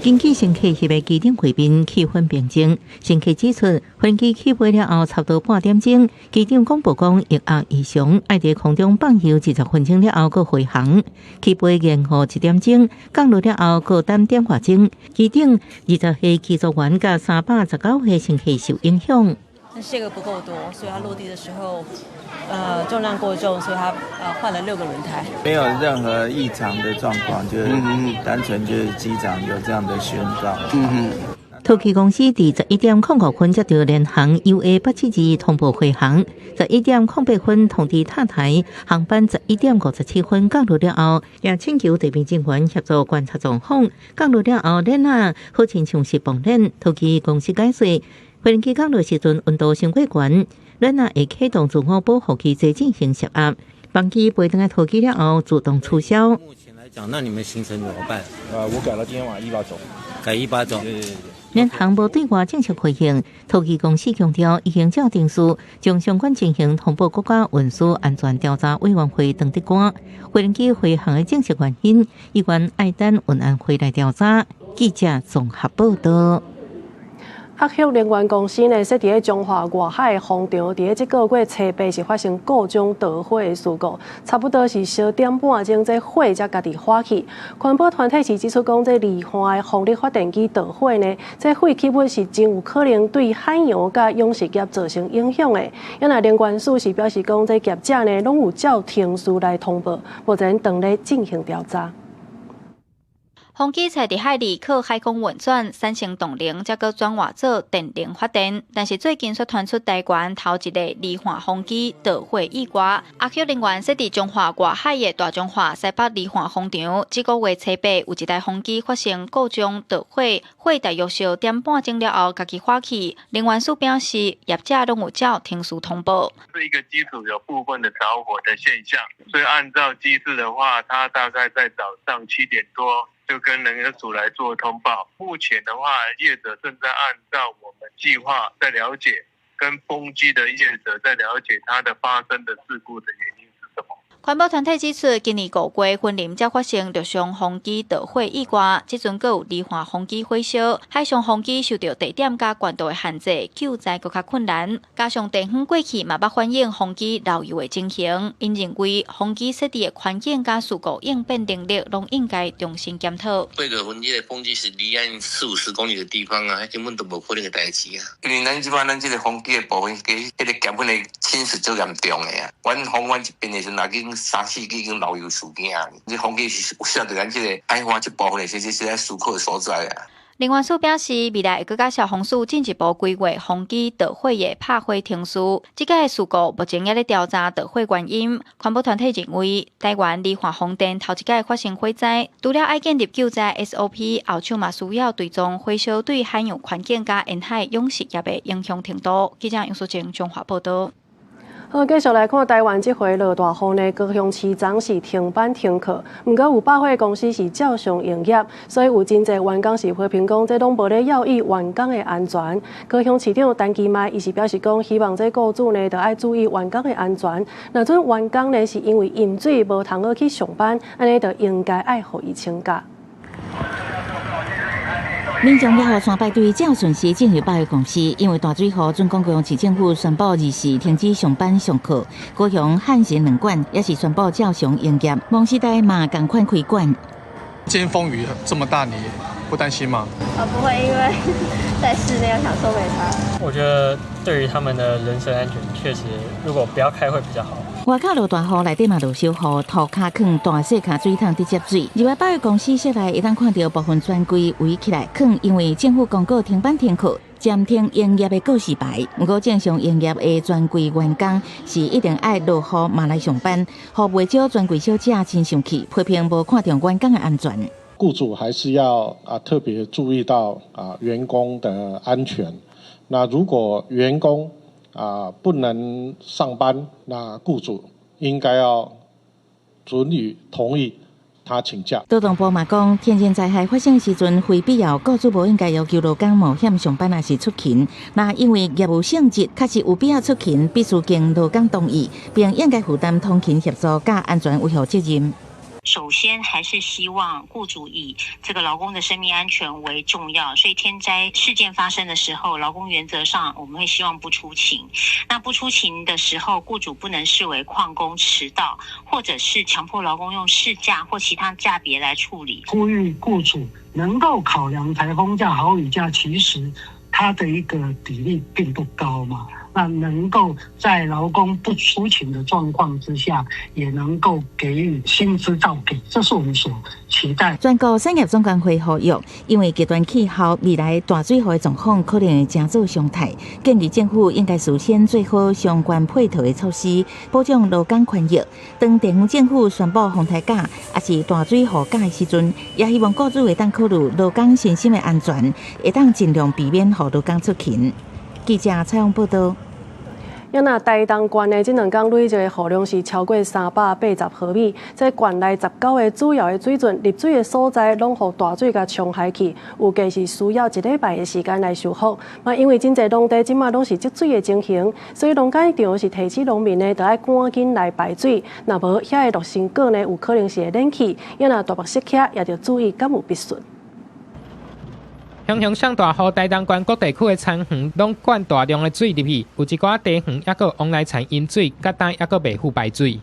根据乘客翕的机顶画面，气氛平静。乘客指出，飞机起飞了后，差不多半点钟，机长广播讲液压异常，要在空中放油20分钟了后，再回航。起飞延后1点钟，降落了后，各等点外钟。机顶20岁机组员甲319岁乘客受影响。卸个不够多，所以它落地的时候，重量过重，所以它换了6个轮胎。没有任何异常的状况，就是单纯就是机长有这样的宣告。桃机公司伫11点05分接到联航 UA872通报回航，11点08分通知塔台航班11点57分降落了后，也请求地面人员协助观察状况。降落了后，链仔好亲像是绑链。桃机公司解释。飞行机降落时阵温度相过悬，链仔会启动自我保护机制进行摄压。班机飞登来桃机了后自动取消。目前来讲，那你们行程怎么办？我改了今天晚上18走，改18走。对。联航无对外正式回应，桃机公司强调已经照定数将相关情形通报国家运输安全调查委员会等的关。飞行机飞行的正式原因，依然爱等运安会来调查。记者综合报道。北旭能源公司呢，说伫咧中华外海的风场，伫咧这个月初8是发生各种导火的事故，差不多是10点半钟，这火才家己发起。环保团体是指出讲，这离岸的风力发电机导火呢，这火起本是真有可能对海洋甲养殖业造成影响的。因为能源署是表示讲，这业者呢，拢有照停事来通报，目前正咧进行调查。风机采伫海里靠海空运转，产生动能，才搁转化做电能发电。但是最近却传出台湾头一个离岸风机导火意外。北旭能源设伫中华外海的大中华西北离岸风场，这个月初8有一台风机发生故障导火，火大约10点半钟了后，家己发起。能源署表示，业者拢有照停事通报。是一个机组有部分的着火的现象，所以按照机制的话，它大概在早上7点多。就跟能源署来做通报。目前的话，业者正在按照我们计划在了解，跟风机的业者在了解它的发生的事故的原因是什么。环保团体指出，今年5月云林才发生陆上风机导火意外，即阵阁有离岸风机火烧，海上风机受到地点甲悬度的限制，救灾更较困难。加上地远过去嘛，捌反映风机漏油的情形，因认为风机设置的环境甲事故应变能力，拢应该重新检讨。这个风机是离岸40-50公里的地方啊，根本都无可能的代志啊。因为咱这个风机的部分，迄个减分的侵蚀最严重的啊。阮风湾这边的时候，已经3-4支已经漏油事件啊。这风机是有晓得咱这个海湾这部分的，这是在思考的所在啊。能源署表示，未来会佮甲消防署进一步规划风机导火的拍火停事。这个事故目前也咧调查导火原因。环保团体认为，台湾离岸风电头一届发生火灾，除了爱建立救灾 SOP， 后手嘛需要追踪火烧对海洋环境甲沿海养殖业的影响程度。记者杨淑静综合报道。好，继续来看台湾这回落大雨呢，高雄市长是停班停课，不过有百货公司是照常营业，所以有真侪员工是批评讲，这拢无咧要义员工的安全。高雄市长陈其迈伊是表示讲，希望这雇主呢，就要注意员工的安全。若准员工呢是因为饮水无通好去上班，安尼就应该爱互伊请假。民众了后山排队照顺时进入百货公司，因为大水雨，准高雄市政府宣布2时停止上班上课。高雄汉神两馆也是宣布照常营业，梦时代嘛赶快开馆。今天风雨这么大，你不担心吗？不会，因为在室内要享受美差。我觉得对于他们的人身安全，确实如果不要开会比较好。外口落大雨，内底嘛落小雨，涂骹囥大细卡水桶直接水。入来百货公司室内，会当看到部分专柜围起来囥，因为政府公告停班停课。暂停营业的告示牌，不过正常营业的专柜员工是一定爱落雨嘛来上班，好袂少专柜小姐真生气，批评无看重员工的安全。雇主还是要特别注意到员工的安全。那如果员工不能上班，那雇主应该要准予同意他请假。劳动部嘛讲，天然灾害发生的时阵，非必要，雇主无应该要求劳工冒险上班，还是出勤。那因为业务性质，确实有必要出勤，必须经劳工同意，并应该负担通勤协助甲安全维护责任。首先还是希望雇主以这个劳工的生命安全为重要，所以天灾事件发生的时候，劳工原则上我们会希望不出勤。那不出勤的时候，雇主不能视为旷工迟到，或者是强迫劳工用事假或其他假别来处理。呼吁雇主能够考量台风假、豪雨假，其实它的一个比例并不高嘛。那能够在劳工不出勤的状况之下，也能够给予薪资照给，这是我们所期待。全国产业总工会呼吁，因为极端气候未来大水雨的状况可能会加速常态，建议政府应该事先做好相关配套的措施，保障劳工权益。当地方政府宣布风台假，也是大水雨假的时阵，也希望雇主会当考虑劳工身心的安全，会当尽量避免让劳工出勤。记者采访报道。因那台东县的这2天累积的雨量是超过380毫米，在县内19个主要的水圳入水的所在，拢互大水甲冲海去，有计是需要1礼拜的时间来修复。嘛，因为真侪农地即马拢是积水的情形，所以农改场是提醒农民呢，就要赶紧来排水。若无遐个落成果呢，有可能是会冷气。因那大目设客也要注意敢有必顺。雄雄上大雨，台东县各地区的田园拢灌大量的水入去，有一寡地园也佫往来产饮水，甲单也佫未赴排水。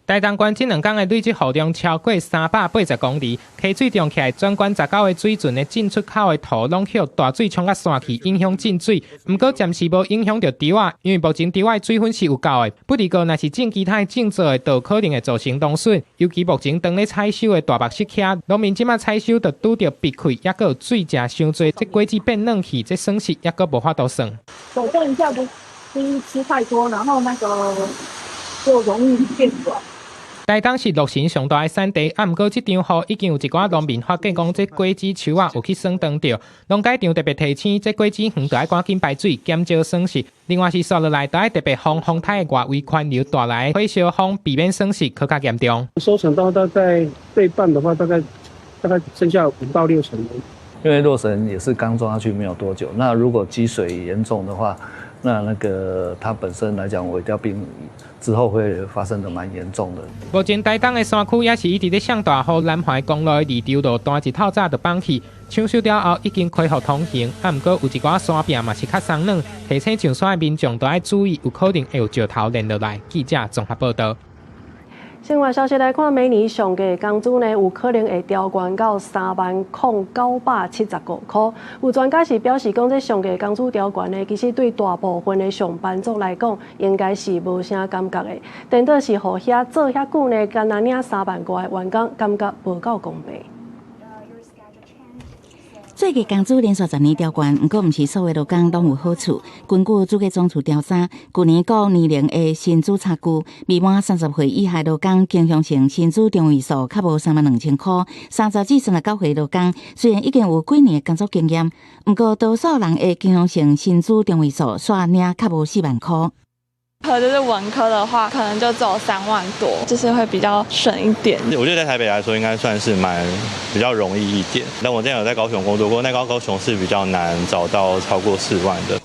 台东县这2天的累积雨量超过380公里，溪水涨起来，全县19个水圳的进出口的土拢被大水冲到山去，影响进水。不过暂时无影响到稻仔，因为目前稻仔水分是有够的。不过，若是种其他种植的，就可能会造成农损。尤其目前当咧采收的大目色客，农民即马采收就拄到闭溃，也佫有水食伤多，这果子变软去，这损失也佫无法度算。手动一下不吃太多，然后那个就容易变软。台东是陆神上大的产地，不过这场雨已经有一寡农民发现讲，这果子树啊有去酸断掉。农改场特别提醒，这果子园就要赶紧排水，减少损失。另外是刷落来，就要特别防风台的外围宽流带来火烧风，避免损失更加严重。收成到大概对半的话，大概剩下5到6成。因为洛神也是刚种下去没有多久，那如果积水严重的话，那个它本身来讲，萎凋病之后会发生的蛮严重的。目前台东的山区也是一直在上大雨，南环公路的二条路单一透早就放弃，抢修掉后已经恢复通行，不过有一寡山壁嘛是较松软，提醒上山的民众都要注意，有可能会有石头连落来。记者综合报道。新闻消息来看，每年上价工资呢，有可能会调悬到30975块。有专家是表示讲，这上价工资调悬呢，其实对大部分的上班族来讲，应该是无啥感觉的。但倒是互遐做遐久呢，干那领3万块的员工，感觉无够公平。最低工资连续10年调悬，不过不是所有劳工拢有好处。根据主计总处调查，去年各年龄的薪资差距，未满30岁以下劳工经常性薪资中位数较无32000块，30至39岁劳工虽然已经有几年的工作经验，不过多数人的经常性薪资中位数却领较无4万块。就是文科的话，可能就只有3万多，就是会比较省一点。我觉得在台北来说，应该算是比较容易一点。但我之前有在高雄工作过，那高雄是比较难找到超过4万的。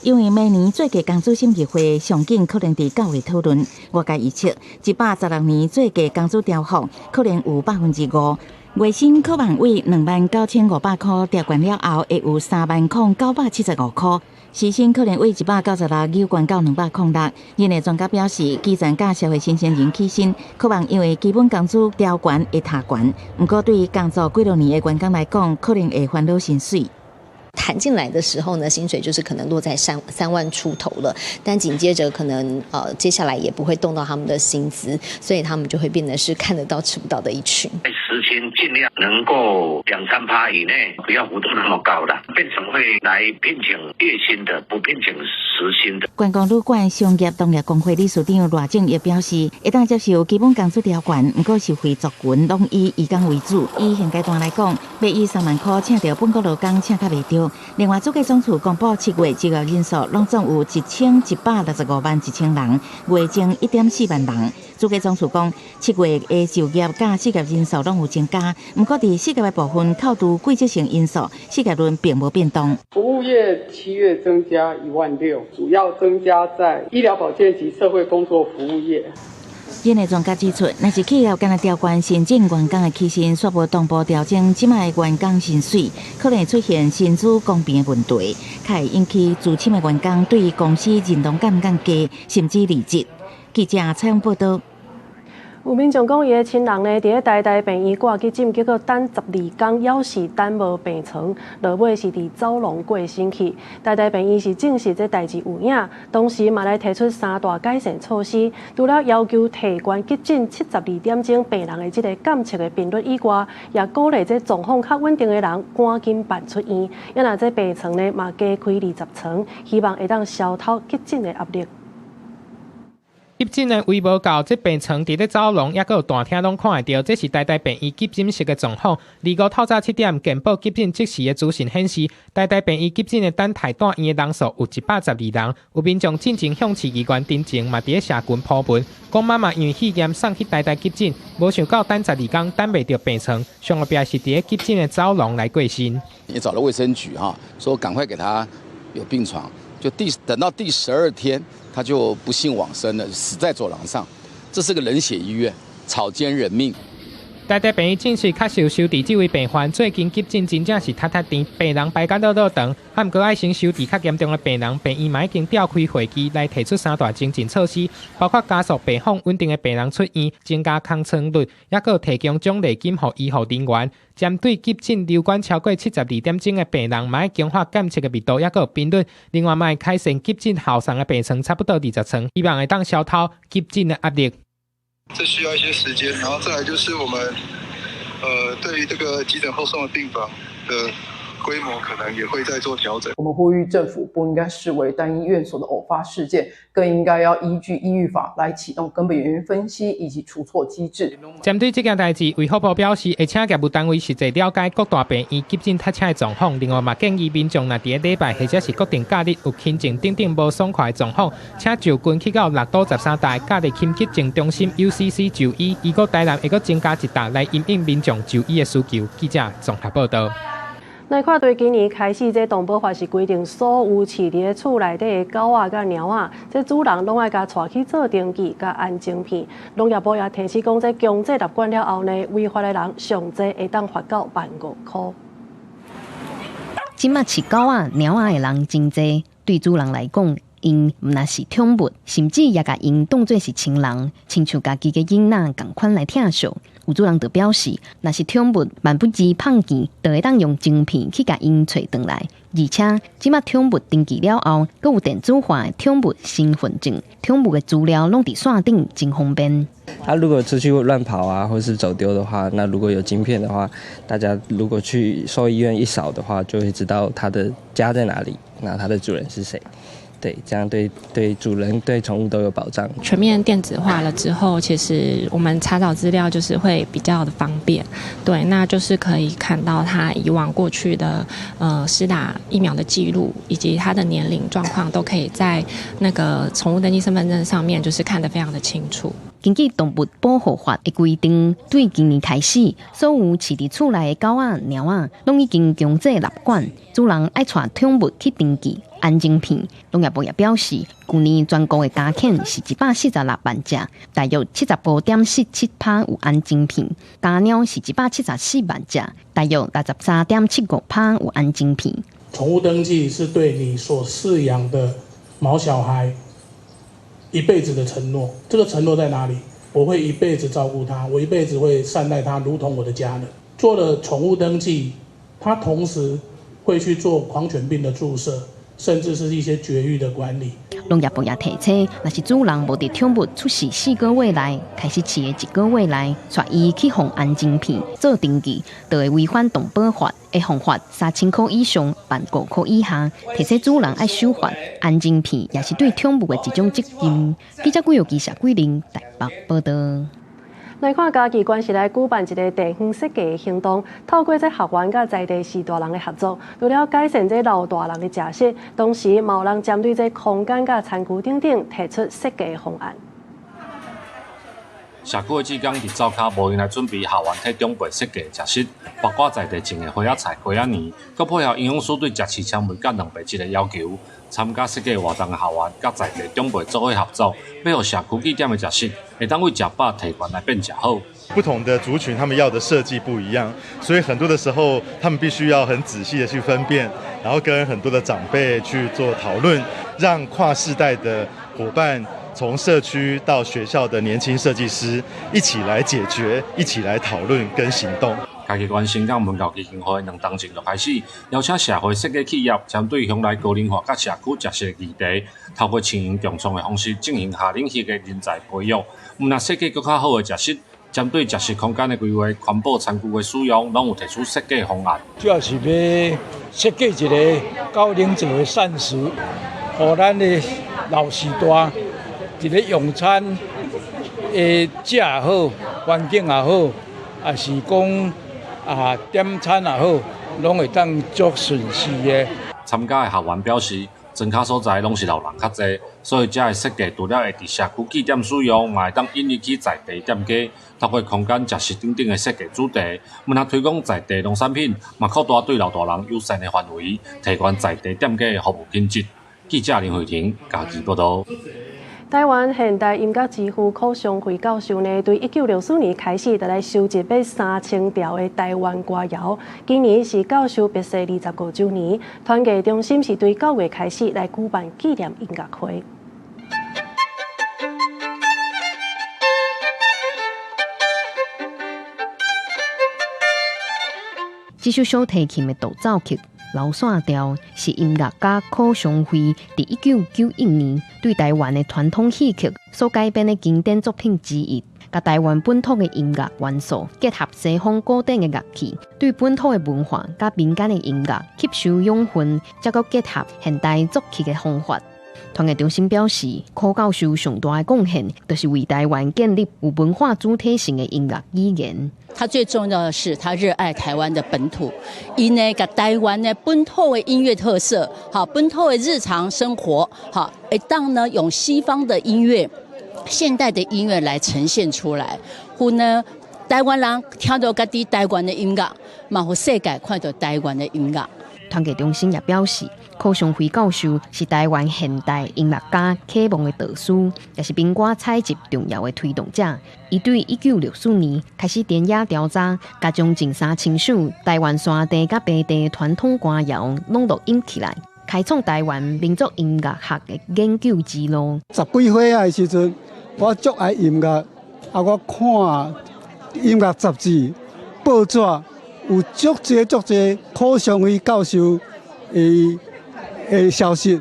因为每年做价工资审议会上紧可能伫9月讨论，外界预测116年做价工资调幅可能有5%。月薪可望为29500块，调悬了后会有30975块。时薪可能为196扭悬到206。业内专家表示，基层甲社会新鲜人起薪，可望因为基本工资调悬会踏悬。不过，对于工作几多年的员工来讲，可能会烦恼薪水。谈进来的时候呢，薪水就是可能落在3万出头了，但紧接着可能接下来也不会动到他们的薪资，所以他们就会变得是看得到吃不到的一群。时薪尽量能够2-3%以内，不要幅度那么高的，变成会来聘请月薪的，不聘请时薪的。观光旅馆商业同业工会理事长赖正也表示，会当接受基本工资调悬，不过受惠族群拢以移工为主。以现阶段来讲，要以3万块请到本国劳工请较袂着。另外，主计总处公布7月就业人数拢总有1165万1000人，月增1.4万人。主计总处讲，7月的就业甲失业人数拢有增加，不过伫失业的部分，扣除季节性因素，失业率并无变动。服务业7月增加16000，主要增加在医疗保健及社会工作服务业。业内专家指出，若是企业敢若调悬新进员工的起薪，却无同步调整即卖的员工薪水，可能会出现薪资公平的问题，才会引起资深的员工对公司认同感降低，甚至离职。记者采访报道。有民众讲，伊的亲人呢，伫咧台大病院挂急诊，结果等12天，要是等无病床，落尾是伫走廊过身去。台大病院是证实这代志有影，同时嘛来提出3大改善措施，除了要求提高急诊72点钟病人的这个检测的频率以外，也鼓励这状况较稳定的人赶紧办出院。也若这病床呢嘛加开20床，希望会当消透急诊的压力。急诊的位无够，这病床伫咧走廊，也有大厅拢看会到。这是台大病院急诊室的状况。25透早7点，健保急诊即时的资讯显示，台大病院急诊的等待住院的人数有112人。有民众进前向市议员陈情，嘛伫咧社群铺文，讲妈妈因为肺炎送去台大急诊，无想到等12天等袂到病床，上后边是伫咧急诊的走廊来过身。也找了卫生局说赶快给他有病床，就等到第12天。他就不幸往生了，死在走廊上。这是个冷血医院，草菅人命。台大病院证实确实收治这位病患，最近急诊真正是塌甜，病人排甲倒长，还毋过爱先收治较严重的病人，病院嘛已经调开会议来提出3大精进措施，包括加速病房稳定的病人出院，增加空床率，也有提供奖励金予医护人员。针对急诊留观超过72点钟的病人，嘛要强化检测的密度，也有频率。另外，嘛开设急诊后送的病床差不多20床，希望会当消透急诊的压力。这需要一些时间，然后再来就是我们，对于这个急诊后送的病房的规模可能也会再做调整。我们呼吁政府不应该视为单一院所的偶发事件，更应该要依据医育法来启动根本原因分析以及除错机制。针对这件代志，卫福部表示会请业务单位实际了解各大病院急诊塞车的状况，另外嘛建议民众若伫礼拜或者是固定假日有轻症等等无爽快的状况，请就近去到6都13大假日轻急症中心 UCC 就医。如果台南会阁增加1大来因应民众就医的需求。记者综合报道。那看对今年开始，这动保法是规定，所有饲伫咧厝内底的狗仔甲猫仔，这主人拢爱甲带去做登记甲安晶片。农业部也提示讲，这强制立管了后呢，违法的人上济会当罚到15000块。即马饲狗仔、猫仔的人真济，对主人来讲，因毋那是宠物，甚至也甲因当作是亲人，亲像家己嘅囡仔共款来疼惜。有主人就表示，若是宠物万不至胖见，就会当用晶片去甲因找回来。而且，即马宠物登记了后，阁有电子化的宠物身份证，宠物的资料拢伫线顶，真方便。它如果出去乱跑啊，或是走丢的话，那如果有晶片的话，大家如果去兽医院一扫的话，就会知道它的家在哪里，那它的主人是谁。对，这样对主人对宠物都有保障。全面电子化了之后，其实我们查找资料就是会比较的方便，对，那就是可以看到它以往过去的施打疫苗的记录，以及它的年龄状况，都可以在那个宠物登记身份证上面就是看得非常的清楚。根据动物保护法的规定，对今年开始，所有饲伫厝内的狗仔、猫仔，拢已经强制纳管，主人爱带宠物去登记安晶片。农业部也表示，去年全国的家犬是146万只，大约 75.47% 有安晶片；家猫是174万只，大约 63.75% 有安晶片。宠物登记是对你所饲养的毛小孩一辈子的承诺，这个承诺在哪里？我会一辈子照顾他，我一辈子会善待他，如同我的家人。做了宠物登记，他同时会去做狂犬病的注射，甚至是一些绝育的管理。农业部也提醒，若是主人无伫宠物出世4个月内，开始饲的1个月内，带伊去放安晶片做登记，就会违反动保法，会罚款3000块以上，1500块以下。提醒主人爱守法，安晶片也是对宠物的一种责任。记者纪由记者桂林台北报道。来看嘉义县是来举办一个地方设计的行动，透过这学员甲在地士大人的合作，为了改善这老大人的食食，同时嘛有人针对这空间甲餐具等等提出设计的方案。社区的志工伫灶骹无闲来准备校园替长辈设计的食室，包括在地种的花仔菜、花仔年，佮配合营养师对食饲纤维甲蛋白质的要求。参加设计活动的校员，甲在地长辈做伙合作，要互社区据点的食室，会当为食饱提悬来变食好。不同的族群，他们要的设计不一样，所以很多的时候，他们必须要很仔细的去分辨，然后跟很多的长辈去做讨论，让跨世代的伙伴，从社区到学校的年轻设计师一起来解决，一起来讨论跟行动。嘉义县新港文教基金会2冬前就开始邀请社会设计企业，针对向来高龄化甲社区食食的议题，透过青营共创的方式进行下领域的人才培育。若设计更较好的食室，针对食食空间的规划、环保餐具的使用，拢有提出设计方案。主要是要设计一个高龄者的膳食，予咱的老时代一个用餐的食也好，环境也好，也是讲。点餐也好，拢会当足顺势的。参加的学员表示，庄卡所在拢是老人较侪，所以这个设计除了会伫社区据点使用，嘛会当引入去在地店家，透过空间、食食等等的设计主题，还推广在地农产品，嘛扩大对老大人友善的范围，提高在地店家的服务品质。记者林慧婷嘉义报道。台湾现代音乐之父柯尚辉教授呢，对1964年开始就来收集约3000条的台湾歌谣。今年是教授毕业25周年，团结中心是对9月开始来举办纪念音乐会。这首小提琴的独奏曲《流线调》是音乐家柯尚辉在1991年对台湾的传统戏曲所改编的经典作品之一，甲台湾本土的音乐元素结合西方古典的乐器，对本土的文化甲民间的音乐吸收养分，再搁结合现代作曲的方法。团结中心表示，柯教授上大的贡献，就是为台湾建立有文化主体性的音乐语言。他最重要的是，他热爱台湾的本土，以那个台湾的本土的音乐特色，好，本土的日常生活，好，当呢用西方的音乐、现代的音乐来呈现出来，或呢台湾人听到家己台湾的音乐，嘛和世界看到台湾的音乐。团结中心也表示，柯尚辉教授是台湾现代音乐家启蒙的导师，也是民歌采集重要的推动者。伊对1964年开始田野调查，甲将近3000首台湾山地甲北地传统歌谣拢录音起来，开创台湾民族音乐学的研究之路。10几岁的时阵，我足爱音乐，我看音乐杂志、报纸。有足侪柯尚辉教授的消息，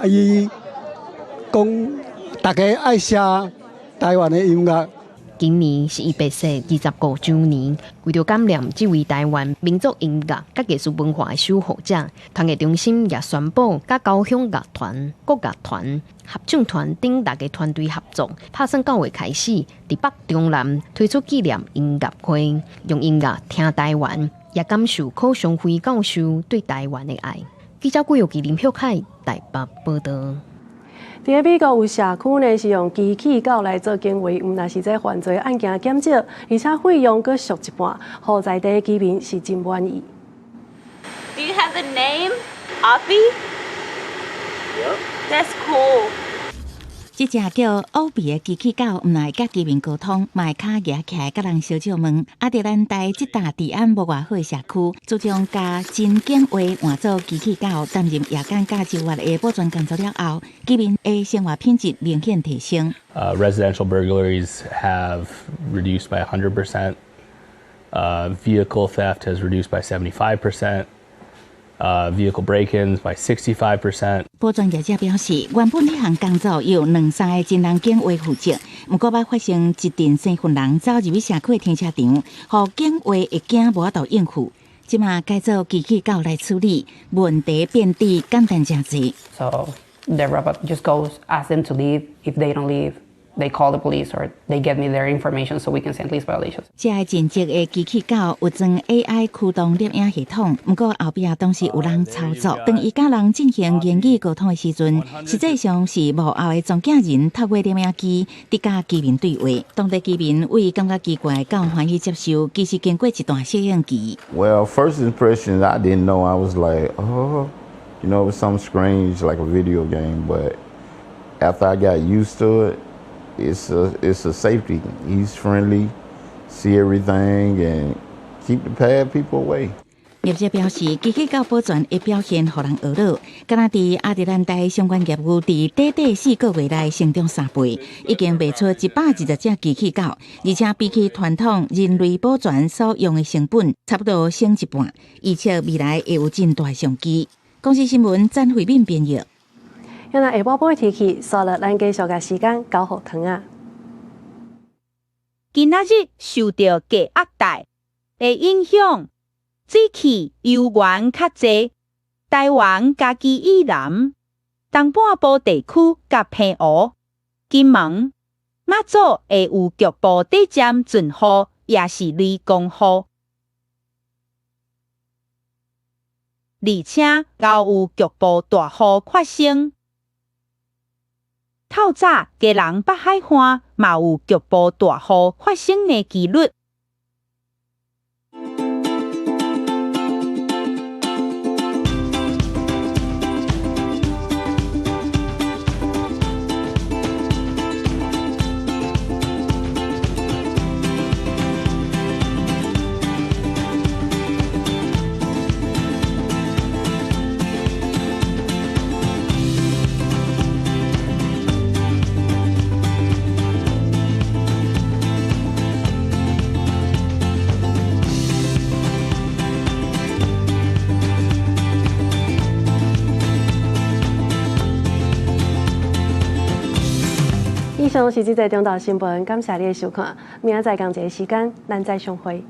伊讲大家爱写台湾的音乐，今年是125周年，为着感念这位台湾民族音乐甲艺术文化的守护者，团艺中心也宣布，甲高雄乐团、国乐团、合唱团等大家团队合作，拍算9月开始，伫北中南推出纪念音乐会，用音乐听台湾，也感受柯尚辉教授对台湾的爱。记者郭玉琪、林秀凯台北报道。伫美国有社区呢，是用机器狗来做警卫，毋但是这犯罪案件减少，而且费用阁俗一半，互在地居民是真满意。Do you have the name, Offie? Yep. That's cool. 这只叫奥比的机器狗，毋来甲居民沟通，嘛会脚举起来，甲人小笑问。亚特兰大这大治安无偌好的社区，自从加真警卫换做机器狗，担任夜间加周末的保全工作了后，居民的生活品质明显提升。Residential burglaries have reduced by 100%. Vehicle theft has reduced by 75%. Vehicle break-ins by 65%. 保全业者表示，原本这项工作由2-3个真人警卫负责，不过，发生一阵生份人走入去社区的停车场，互警卫会惊无法度应付。即马改做机器狗来处理，问题变得简单真济。So the robot just goes, ask them to leave. If they don't leave, they call the police or they get me their information so we can send police violations. 这个真正的机器狗有装 AI 驱动摄影系统，不过后壁当时有人操作。当伊甲人进行言语沟通的时阵，实际上是幕后的装假人透过摄影机伫甲居民对话。当地居民为感觉奇怪到欢喜接受，其实经过一段适应期。Well, first impressions, I didn't know. I was like, oh, you know, it was something strange like a video game. But after I got used to it, it's a safety. He's friendly, see everything, and keep the bad people away. 业者表示，机器狗保全的表现互人懊恼。敢若伫亚特兰大相关业务伫短4个月内成长3倍，已经卖出120只机器狗，而且比起传统人类保全所用的成本，差不多省一半，而且未来会有真大商机。公司新闻詹慧敏编译。今日下晡半天气，所以咱继续嘅时间交互汤啊。今仔日受到低压带的影响，水汽由原较济，台湾家己以南、东半部地区甲平湖、金门、马祖会有局部短暂阵雨，也是雷公雨。而且也有局部大雨发生。透早，基隆北海岸嘛有局部大雨发生的几率。以上是这则中岛新闻，感谢你的收看。明仔载同一个时间，咱再相会。